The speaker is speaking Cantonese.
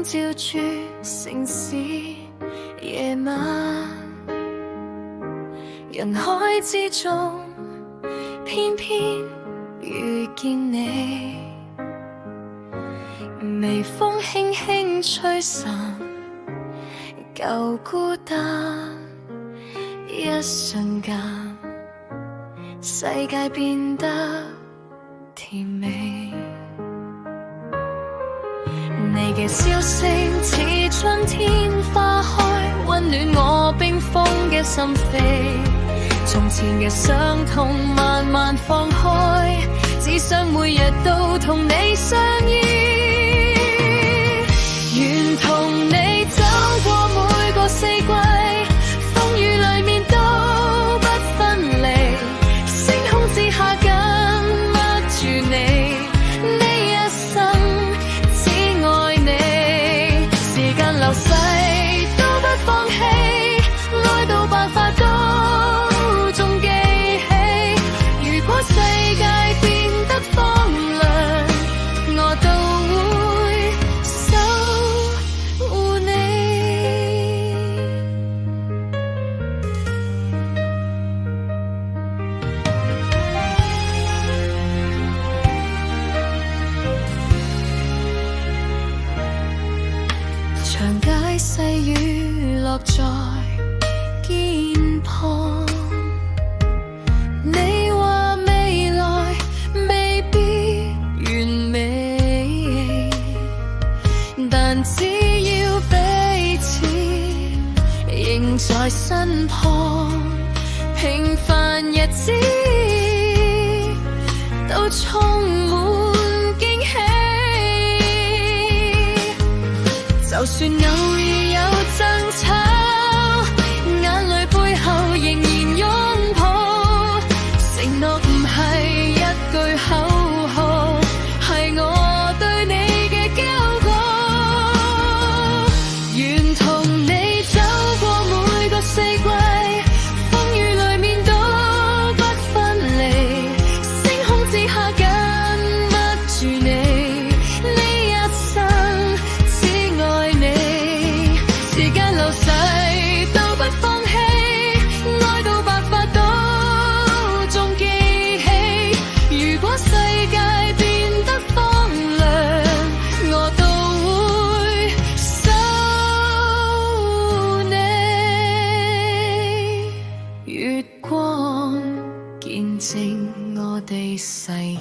照住城市夜晚，人海之中偏偏遇見你，微風輕輕吹散舊孤單，一瞬間世界變得甜美。你嘅笑聲似春天花開，溫暖我冰封嘅心扉。從前嘅傷痛慢慢放開，只想每日都同你相依。願同你走過每個四季，風雨裏面都不分離，星空之下緊握住你，呢一生只愛你。時間流逝都不放棄，愛到白髮都仲記起。如果世界變得荒涼，我都會守護你。長街細雨落在肩膀，你話未來未必完美，但只要彼此仍在身旁，平凡日子都充滿驚喜。就算偶爾有爭吵，眼淚背後仍然擁抱，承諾唔係一句口號，係我對你嘅交過。願同你走過每個四季，風雨裏面都不分離，星空之下緊握住你，呢一生只愛你。時間流逝都不放棄，愛到白髮都仲記起。如果世界變得荒涼，我都會守你。月光見證我哋誓言。